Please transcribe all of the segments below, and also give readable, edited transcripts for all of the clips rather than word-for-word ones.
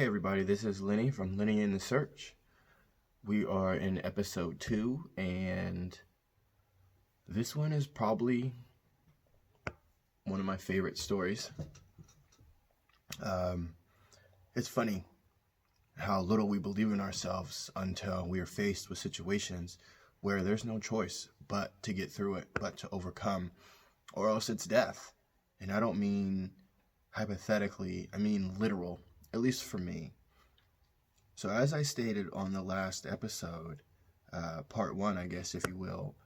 Hey everybody, this is Linni from Linni in the Search. We are in episode 2, and this one is probably one of my favorite stories. It's funny how little we believe in ourselves until we are faced with situations where there's no choice but to get through it, but to overcome, or else it's death. And I don't mean hypothetically, I mean literal, at least for me. So as I stated on the last episode, part 1, I guess, if you will,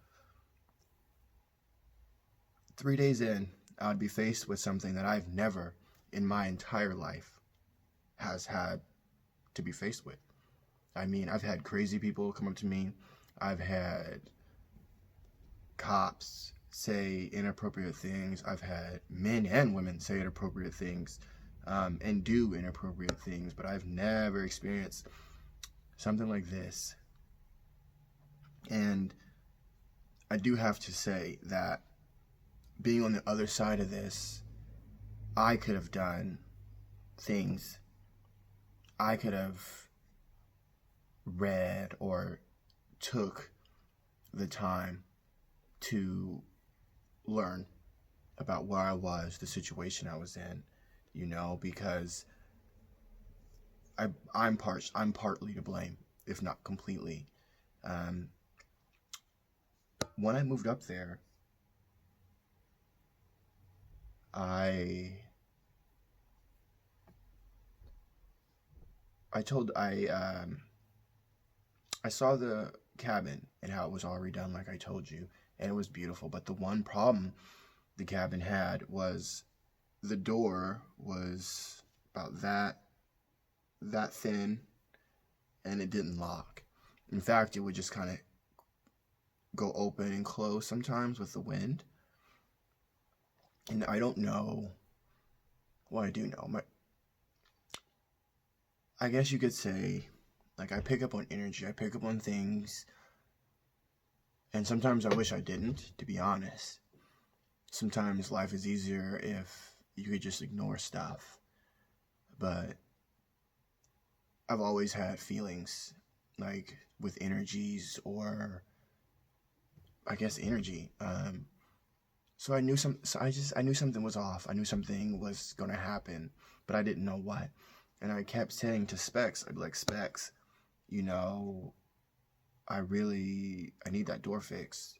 3 days in, I would be faced with something that I've never in my entire life has had to be faced with. I mean, I've had crazy people come up to me. I've had cops say inappropriate things. I've had men and women say inappropriate things and do inappropriate things, but I've never experienced something like this. And I do have to say that being on the other side of this, I could have done things. I could have read or took the time to learn about where I was, the situation I was in, because I'm partly to blame, if not completely. When I moved up there, I saw the cabin and how it was all redone, like I told you, and it was beautiful. But the one problem the cabin had was the door was about that thin, and it didn't lock. In fact, it would just kind of go open and close sometimes with the wind. And I don't know. Well, I do know. I guess you could say, like, I pick up on energy. I pick up on things. And sometimes I wish I didn't, to be honest. Sometimes life is easier if you could just ignore stuff. But I've always had feelings, like, with energies, or I guess energy. So I knew I knew something was off. I knew something was going to happen, but I didn't know what. And I kept saying to Specs, I'd be like, Specs, I need that door fixed.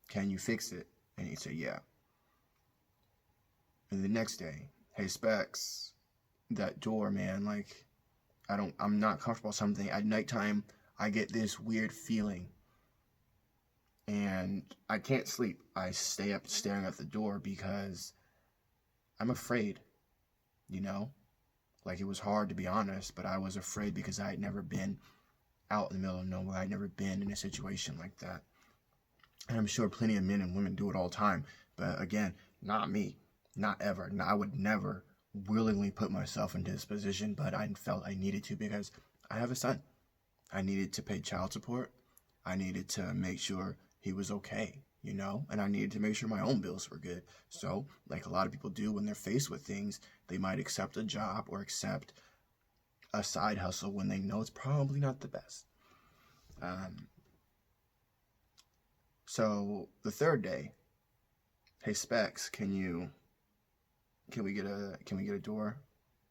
Can you fix it? And he'd say, yeah. And the next day, hey, Specs, that door, man, like, I'm not comfortable with something. At nighttime, I get this weird feeling. And I can't sleep. I stay up staring at the door because I'm afraid, Like, it was hard, to be honest, but I was afraid because I had never been out in the middle of nowhere. I'd never been in a situation like that. And I'm sure plenty of men and women do it all the time. But again, not me. Not ever. I would never willingly put myself into this position, but I felt I needed to because I have a son. I needed to pay child support. I needed to make sure he was okay, and I needed to make sure my own bills were good. So, like a lot of people do when they're faced with things, they might accept a job or accept a side hustle when they know it's probably not the best. So the third day, hey Specs, can we get a door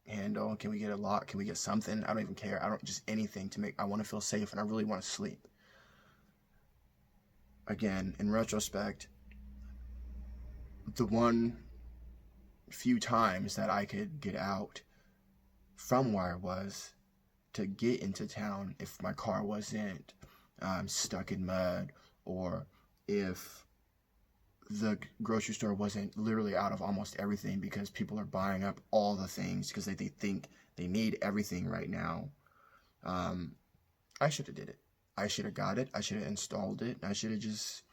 handle? Can we get a lock? Can we get something? I don't even care. Just anything I want to feel safe, and I really want to sleep. Again, in retrospect, the one few times that I could get out from where I was to get into town, if my car wasn't stuck in mud, or if the grocery store wasn't literally out of almost everything because people are buying up all the things because they think they need everything right now, I should have did it. I should have got it. I should have installed it. I should have just,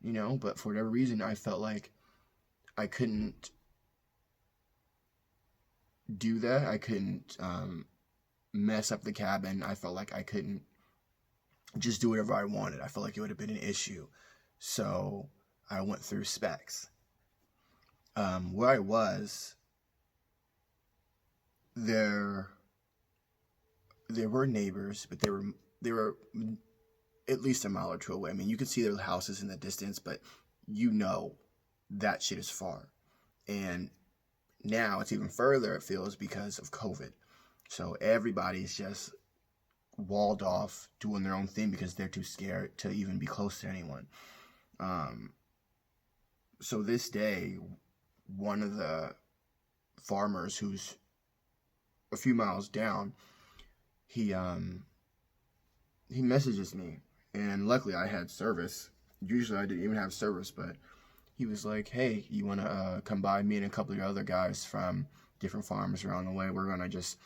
but for whatever reason, I felt like I couldn't do that. I couldn't mess up the cabin. I felt like I couldn't just do whatever I wanted. I felt like it would have been an issue. So I went through Specs. Where I was, there there were neighbors, but they were at least a mile or two away. I mean, you could see their houses in the distance, but you know that shit is far. And now it's even further, it feels, because of COVID. So everybody's just walled off, doing their own thing because they're too scared to even be close to anyone. So this day, one of the farmers who's a few miles down, he messages me, and luckily I had service. Usually I didn't even have service, but he was like, "Hey, you want to come by? Me and a couple of your other guys from different farms around the way. We're gonna just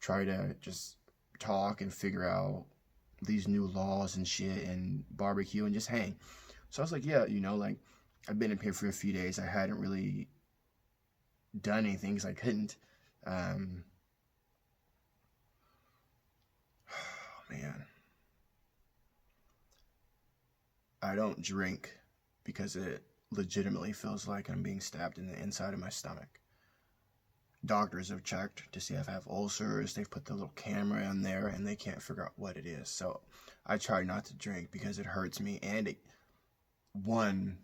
try to just talk and figure out these new laws and shit and barbecue and just hang." So I was like, "Yeah, like I've been up here for a few days. I hadn't really done anything because I couldn't." Man, I don't drink because it legitimately feels like I'm being stabbed in the inside of my stomach. Doctors have checked to see if I have ulcers. They've put the little camera in there and they can't figure out what it is. So I try not to drink because it hurts me, and one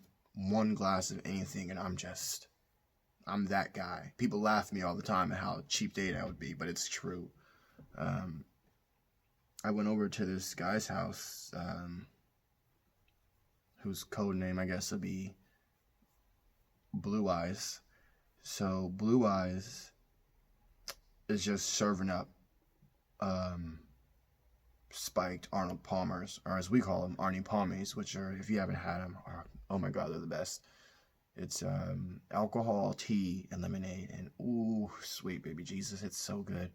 glass of anything and I'm that guy. People laugh at me all the time at how cheap date I would be, but it's true. I went over to this guy's house, whose code name I guess would be Blue Eyes. So Blue Eyes is just serving up spiked Arnold Palmers, or as we call them, Arnie Palmies, which are, if you haven't had them, oh my god, they're the best. It's alcohol, tea, and lemonade, and ooh, sweet baby Jesus, it's so good.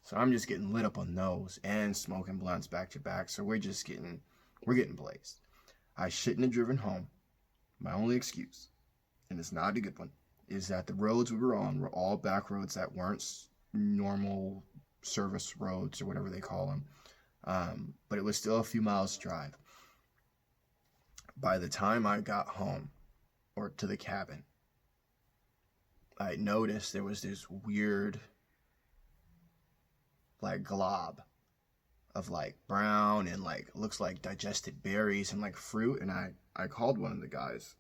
So I'm just getting lit up on those and smoking blunts back to back. So we're getting blazed. I shouldn't have driven home. My only excuse, and it's not a good one, is that the roads we were on were all back roads that weren't normal service roads or whatever they call them. But it was still a few miles drive. By the time I got home, or to the cabin, I noticed there was this weird glob of brown and looks like digested berries and fruit, and I called one of the guys.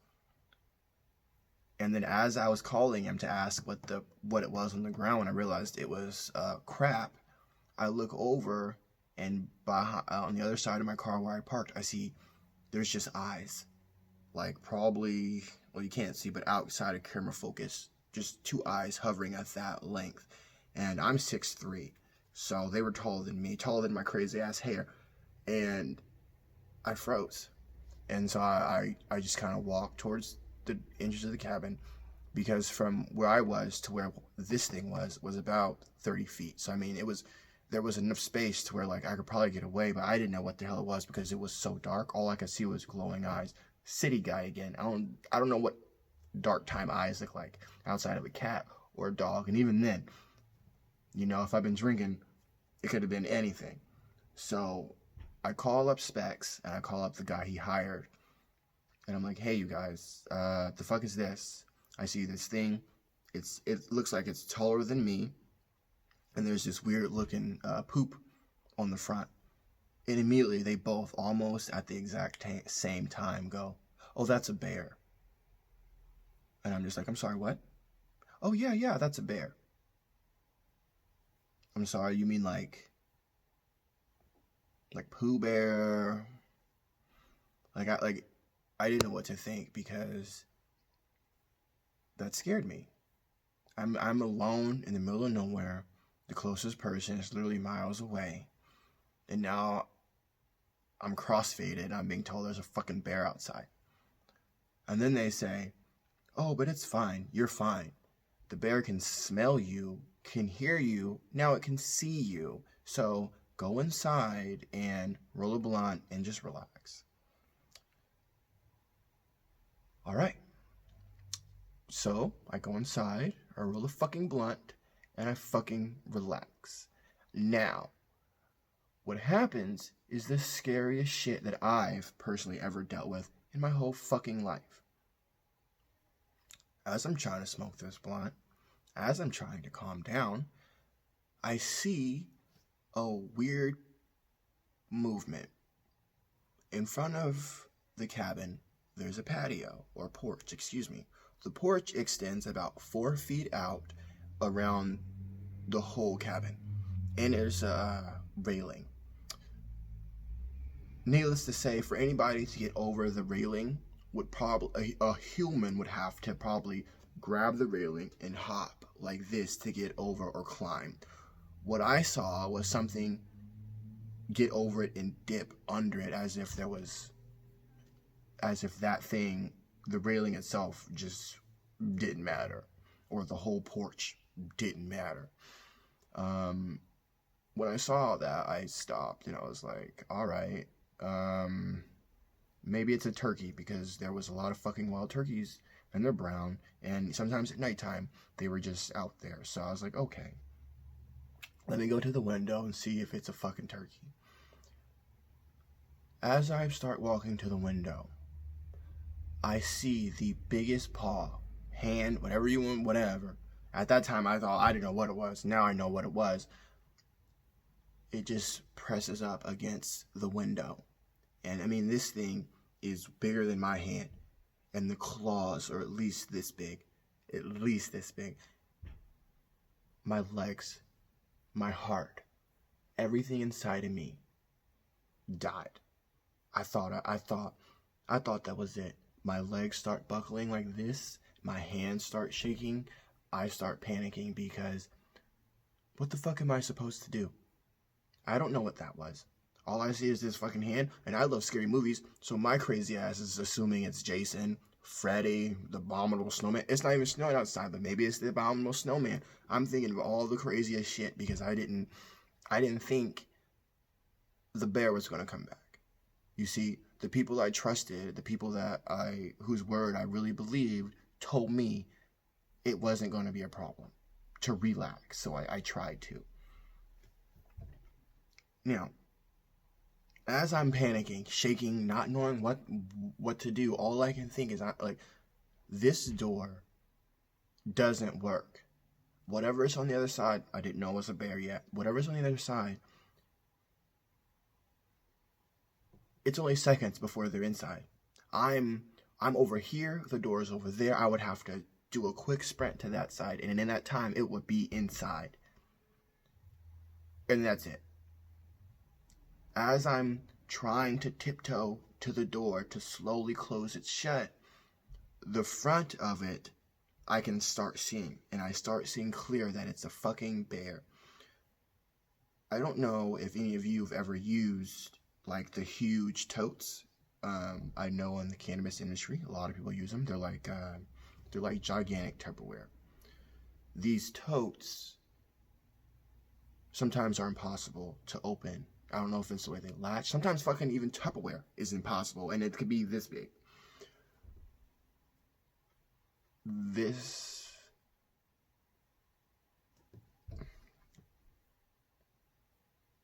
And then as I was calling him to ask what it was on the ground, when I realized it was crap, I look over, and on the other side of my car where I parked, I see there's just eyes. Probably, well, you can't see, but outside of camera focus, just two eyes hovering at that length. And I'm 6'3", so they were taller than me, taller than my crazy ass hair. And I froze. And so I just kind of walked towards the entrance of the cabin, because from where I was to where this thing was about 30 feet. So I mean, there was enough space to where I could probably get away, but I didn't know what the hell it was because it was so dark. All I could see was glowing eyes. City guy again. I don't know what dark time eyes look like outside of a cat or a dog. And even then, if I've been drinking, it could have been anything. So I call up Specs and I call up the guy he hired. And I'm like, "Hey, you guys, the fuck is this? I see this thing. It looks like it's taller than me. And there's this weird looking poop on the front." And immediately they both, almost at the exact same time, go, "Oh, that's a bear." And I'm just like, "I'm sorry, what?" "Oh, yeah, that's a bear." "I'm sorry, you mean like Pooh Bear?" I didn't know what to think, because that scared me. I'm alone in the middle of nowhere. The closest person is literally miles away. And now I'm crossfaded. I'm being told there's a fucking bear outside. And then they say, "Oh, but it's fine. You're fine. The bear can smell you, can hear you. Now it can see you. So go inside and roll a blunt and just relax." All right. So I go inside, I roll a fucking blunt, and I fucking relax. Now, what happens is the scariest shit that I've personally ever dealt with in my whole fucking life. As I'm trying to smoke this blunt, as I'm trying to calm down, I see a weird movement. In front of the cabin, there's a patio, or porch, excuse me. The porch extends about 4 feet out around the whole cabin, and there's a railing. Needless to say, for anybody to get over the railing, would probably a human would have to probably grab the railing and hop like this to get over or climb. What I saw was something get over it and dip under it as if that thing, the railing itself, just didn't matter, or the whole porch didn't matter. When I saw that, I stopped and I was like, all right, maybe it's a turkey, because there was a lot of fucking wild turkeys and they're brown, and sometimes at nighttime they were just out there. So I was like, okay, let me go to the window and see if it's a fucking turkey. As I start walking to the window, I see the biggest paw, hand, whatever you want, whatever. At that time, I didn't know what it was. Now I know what it was. It just presses up against the window. And I mean, this thing is bigger than my hand. And the claws are at least this big. At least this big. My legs, my heart, everything inside of me died. I thought that was it. My legs start buckling like this. My hands start shaking. I start panicking because what the fuck am I supposed to do? I don't know what that was. All I see is this fucking hand, and I love scary movies, so my crazy ass is assuming it's Jason, Freddy, the Abominable Snowman. It's not even snowing outside, but maybe it's the Abominable Snowman. I'm thinking of all the craziest shit because I didn't think the bear was going to come back. You see, the people I trusted, the people whose word I really believed, told me it wasn't going to be a problem, to relax. So I tried to. Now, as I'm panicking, shaking, not knowing what to do, all I can think is, this door doesn't work. Whatever's on the other side, I didn't know it was a bear yet. Whatever's on the other side, it's only seconds before they're inside. I'm over here, the door's over there. I would have to do a quick sprint to that side, and in that time, it would be inside. And that's it. As I'm trying to tiptoe to the door to slowly close it shut, the front of it, I can start seeing, and I start seeing clear that it's a fucking bear. I don't know if any of you have ever used like the huge totes. I know in the cannabis industry, a lot of people use them. They're like gigantic Tupperware. These totes sometimes are impossible to open. I don't know if it's the way they latch. Sometimes fucking even Tupperware is impossible, and it could be this big.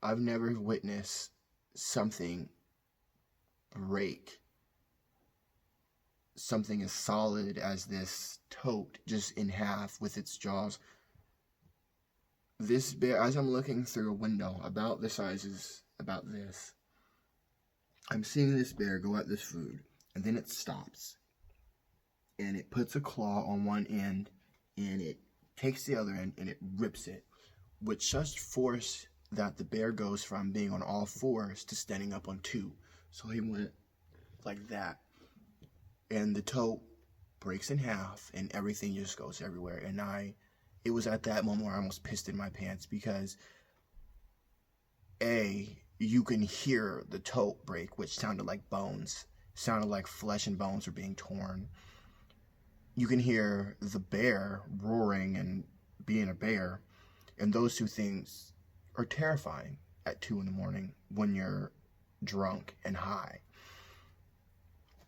I've never witnessed something break something as solid as this tote just in half with its jaws. This bear, as I'm looking through a window about the sizes, about this, I'm seeing this bear go at this food, and then it stops, and it puts a claw on one end, and it takes the other end, and it rips it, with such force that the bear goes from being on all fours to standing up on two. So he went like that, and the tote breaks in half, and everything just goes everywhere. And it was at that moment where I almost pissed in my pants, because you can hear the tote break, which sounded like bones, sounded like flesh and bones were being torn. You can hear the bear roaring and being a bear, and those two things are terrifying at 2 a.m. when you're drunk and high.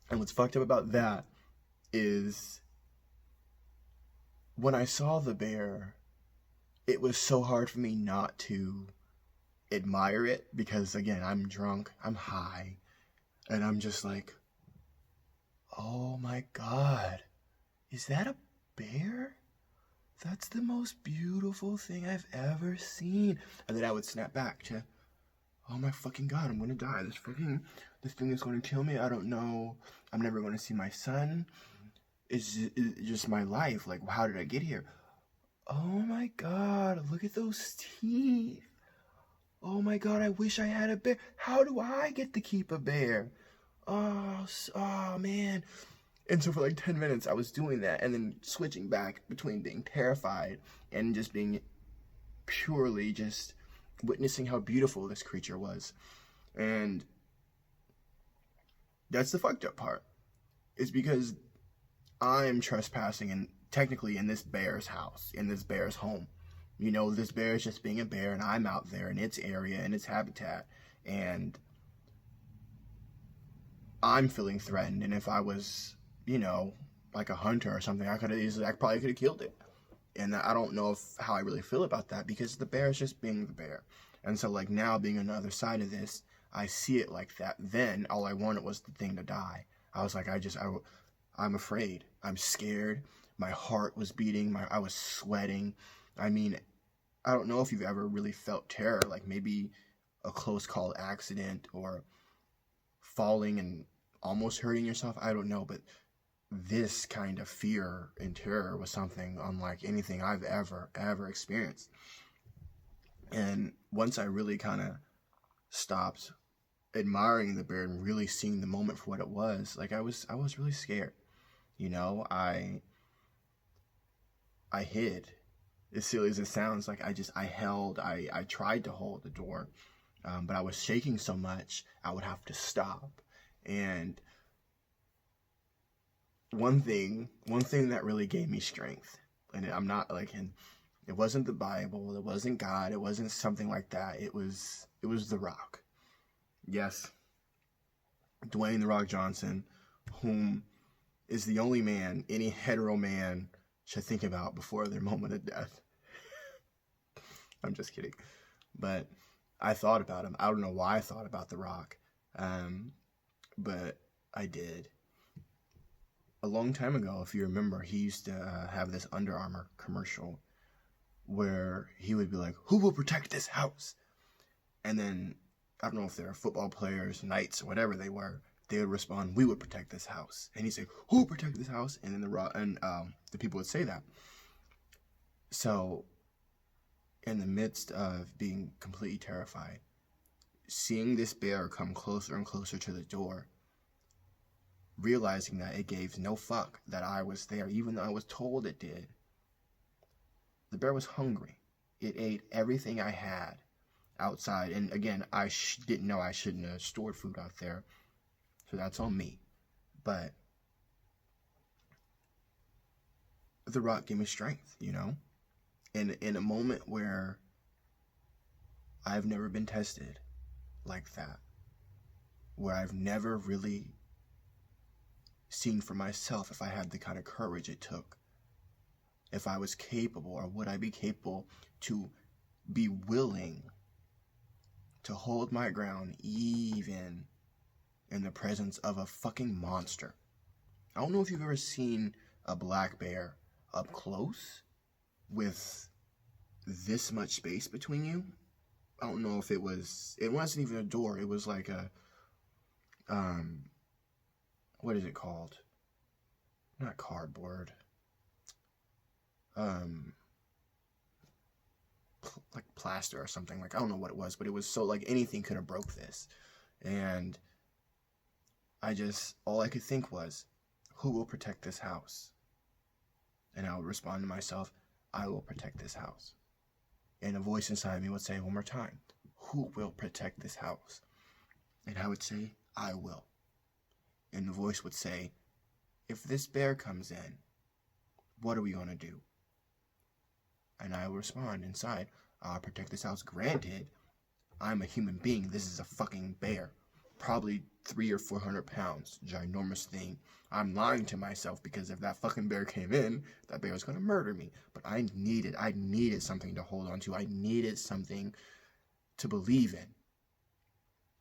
And what's fucked up about that is when I saw the bear, it was so hard for me not to admire it, because again, I'm drunk, I'm high, and I'm just like, oh my God, is that a bear? that's the most beautiful thing I've ever seen. And then I would snap back to, oh my fucking God, I'm gonna die. This thing is gonna kill me. I don't know. I'm never gonna see my son. It's just my life. Like, how did I get here? Oh my God, look at those teeth. Oh my God, I wish I had a bear. How do I get to keep a bear? Oh man. And so for like 10 minutes, I was doing that and then switching back between being terrified and just being purely just witnessing how beautiful this creature was. And that's the fucked up part. It's because I'm trespassing and technically in this bear's house, in this bear's home. You know, this bear is just being a bear and I'm out there in its area, in its habitat. And I'm feeling threatened. And if I was, you know, like a hunter or something, I probably could have killed it. And I don't know how I really feel about that because the bear is just being the bear. And so like now being on the other side of this, I see it like that. Then all I wanted was the thing to die. I was like, I'm afraid. I'm scared. My heart was beating. I was sweating. I mean, I don't know if you've ever really felt terror, like maybe a close call accident or falling and almost hurting yourself. I don't know, but this kind of fear and terror was something unlike anything I've ever experienced. And once I really kind of stopped admiring the bear and really seeing the moment for what it was, like I was really scared. You know, I hid. As silly as it sounds, like I tried to hold the door, but I was shaking so much I would have to stop. And one thing that really gave me strength, and I'm not like, and it wasn't the Bible, it wasn't God, it wasn't something like that. It was The Rock. Yes, Dwayne "The Rock" Johnson, whom is the only man any hetero man should think about before their moment of death. I'm just kidding. But I thought about him. I don't know why I thought about The Rock, but I did. A long time ago, if you remember, he used to have this Under Armour commercial where he would be like, "Who will protect this house?" And then, I don't know if they're football players, knights, whatever they were, they would respond, "We would protect this house." And he'd say, "Who will protect this house?" And then the people would say that. So, in the midst of being completely terrified, seeing this bear come closer and closer to the door, realizing that it gave no fuck that I was there, even though I was told it did. The bear was hungry. It ate everything I had outside. And again, I didn't know I shouldn't have stored food out there. So that's on me. But The Rock gave me strength, you know? And in a moment where I've never been tested like that, where I've never really seen for myself if I had the kind of courage it took, if I was capable, or would I be capable to be willing to hold my ground even in the presence of a fucking monster. I don't know if you've ever seen a black bear up close with this much space between you. I don't know if it wasn't even a door. It was like a, what is it called? Not cardboard. Like plaster or something. Like, I don't know what it was, but it was so like anything could have broke this. And all I could think was, who will protect this house? And I would respond to myself, I will protect this house. And a voice inside me would say one more time, who will protect this house? And I would say, I will. And the voice would say, if this bear comes in, what are we going to do? And I would respond inside, I'll protect this house. Granted, I'm a human being. This is a fucking bear. Probably 300 or 400 pounds. Ginormous thing. I'm lying to myself because if that fucking bear came in, that bear was going to murder me. But I needed something to hold on to. I needed something to believe in.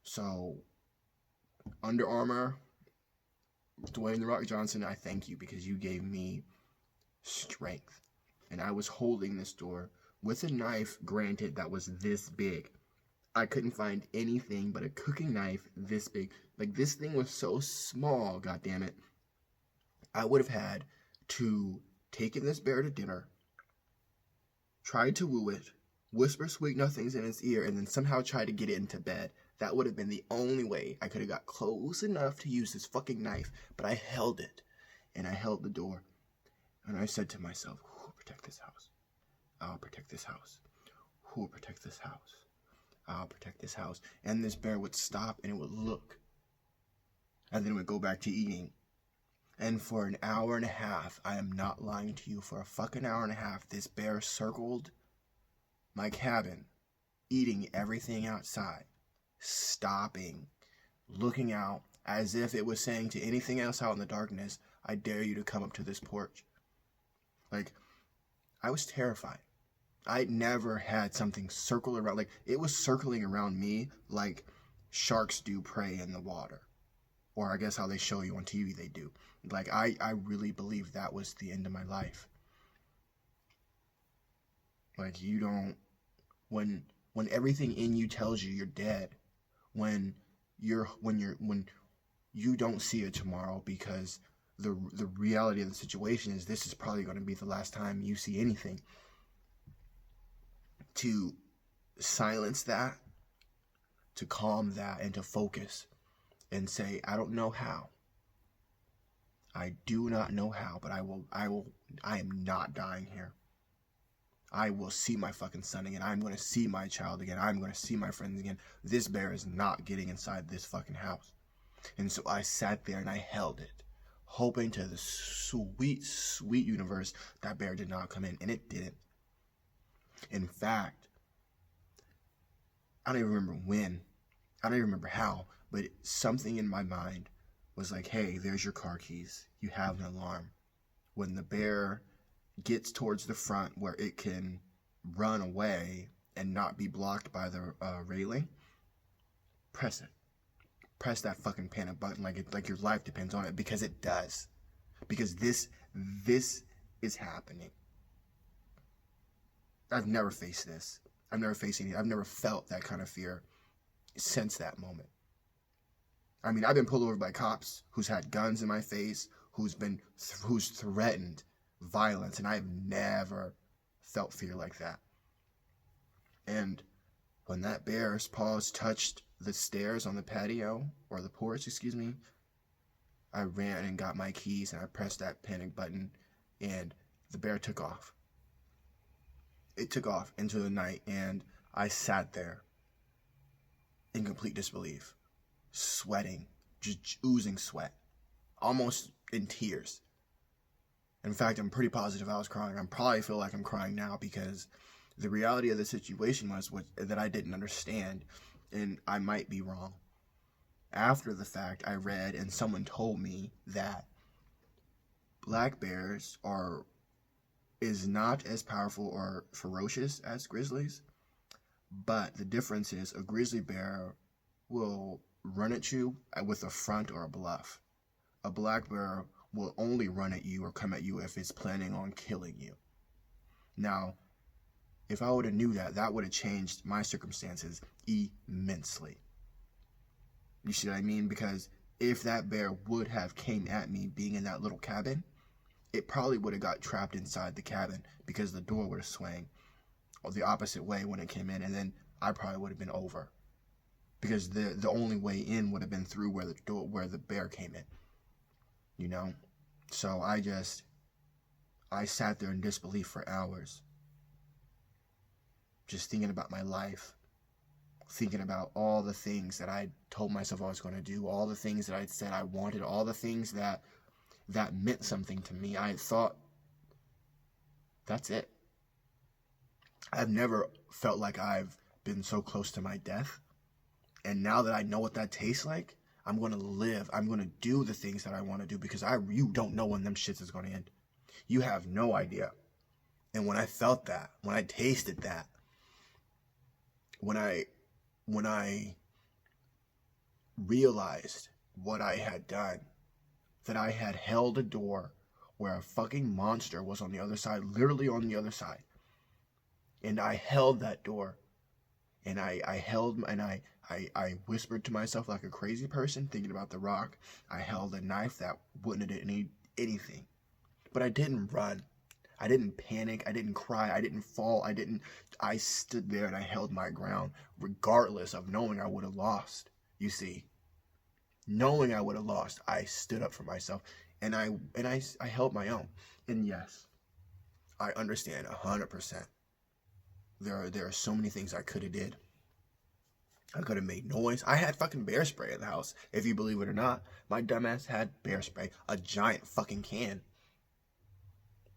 So, Under Armour, Dwayne "The Rock" Johnson, I thank you because you gave me strength. and I was holding this door with a knife, granted, that was this big. I couldn't find anything but a cooking knife this big. Like, this thing was so small, goddammit. I would have had to taken this bear to dinner, tried to woo it, whisper sweet nothings in its ear, and then somehow try to get it into bed. That would have been the only way I could have got close enough to use this fucking knife. But I held it, and I held the door, and I said to myself, who will protect this house? I'll protect this house. Who will protect this house? I'll protect this house. And this bear would stop, and it would look, and then it would go back to eating. And for an hour and a half, I am not lying to you, for a fucking hour and a half, this bear circled my cabin, eating everything outside, stopping, looking out, as if it was saying to anything else out in the darkness, I dare you to come up to this porch. Like, I was terrified. I never had something circle around, like, it was circling around me like sharks do prey in the water. Or I guess how they show you on TV they do. Like, I really believe that was the end of my life. Like, you don't, when everything in you tells you you're dead, when you don't see a tomorrow because the reality of the situation is this is probably going to be the last time you see anything. To silence that, to calm that, and to focus and say, I don't know how. I do not know how, but I am not dying here. I will see my fucking son again. I'm going to see my child again. I'm going to see my friends again. This bear is not getting inside this fucking house. And so I sat there and I held it, hoping to the sweet, sweet universe that bear did not come in. And it didn't. In fact, I don't even remember when. I don't even remember how. But something in my mind was like, hey, there's your car keys. You have an alarm. When the bear gets towards the front where it can run away and not be blocked by the railing, press it. Press that fucking panic button like your life depends on it, because it does. Because this is happening. I've never faced this. I've never faced any. I've never felt that kind of fear since that moment. I mean, I've been pulled over by cops who's had guns in my face, who's threatened violence, and I've never felt fear like that. And when that bear's paws touched the stairs on the patio, or the porch, excuse me, I ran and got my keys, and I pressed that panic button, and the bear took off. It took off into the night, and I sat there in complete disbelief, sweating, just oozing sweat, almost in tears. In fact, I'm pretty positive I was crying. I probably feel like I'm crying now, because the reality of the situation was that I didn't understand, and I might be wrong. After the fact, I read and someone told me that black bears is not as powerful or ferocious as grizzlies, but the difference is a grizzly bear will run at you with a front or a bluff. A black bear will only run at you or come at you if it's planning on killing you. Now, if I would have knew that, that would have changed my circumstances immensely. You see what I mean? Because if that bear would have came at me being in that little cabin, it probably would have got trapped inside the cabin, because the door would have swung the opposite way when it came in, and then I probably would have been over, because the only way in would have been through where the bear came in. You know? So I sat there in disbelief for hours, just thinking about my life, thinking about all the things that I told myself I was going to do, all the things that I said I wanted, all the things that meant something to me. I thought, that's it. I've never felt like I've been so close to my death. And now that I know what that tastes like, I'm going to live. I'm going to do the things that I want to do, because you don't know when them shits is going to end. You have no idea. And when I felt that, when I tasted that, when I realized what I had done, that I had held a door where a fucking monster was on the other side, literally on the other side. And I held that door. And I whispered to myself like a crazy person thinking about the rock. I held a knife that wouldn't have done anything. But I didn't run. I didn't panic. I didn't cry. I didn't fall. I stood there and I held my ground regardless of knowing I would have lost. You see, knowing I would have lost, I stood up for myself and I held my own. And yes, I understand 100%. There are so many things I could have did. I could have made noise. I had fucking bear spray in the house. If you believe it or not, my dumbass had bear spray, a giant fucking can.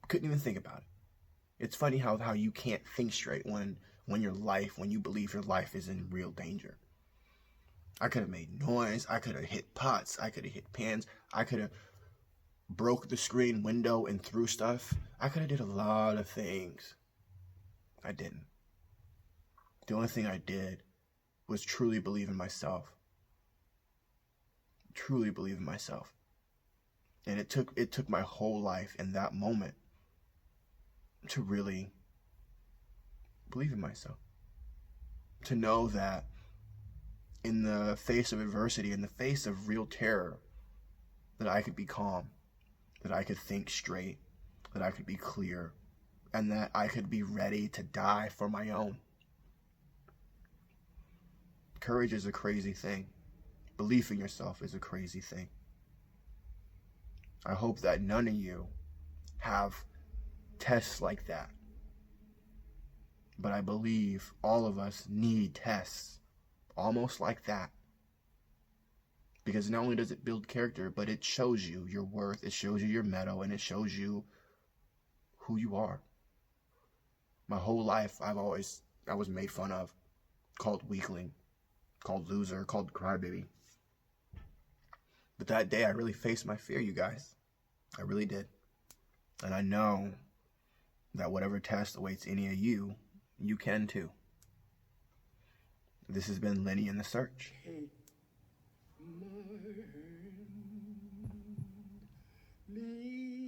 Couldn't even think about it. It's funny how you can't think straight when you believe your life is in real danger. I could have made noise. I could have hit pots. I could have hit pans. I could have broke the screen window and threw stuff. I could have did a lot of things. I didn't. The only thing I did was truly believe in myself. Truly believe in myself. And it took my whole life in that moment to really believe in myself. To know that in the face of adversity, in the face of real terror, that I could be calm, that I could think straight, that I could be clear, and that I could be ready to die for my own. Courage is a crazy thing. Belief in yourself is a crazy thing. I hope that none of you have tests like that. But I believe all of us need tests almost like that. Because not only does it build character, but it shows you your worth, it shows you your mettle, and it shows you who you are. My whole life, I was made fun of, called weakling, called loser, called crybaby. But that day I really faced my fear, you guys. I really did. And I know that whatever test awaits any of you, you can too. This has been Linni in the Search. Take my hand, lead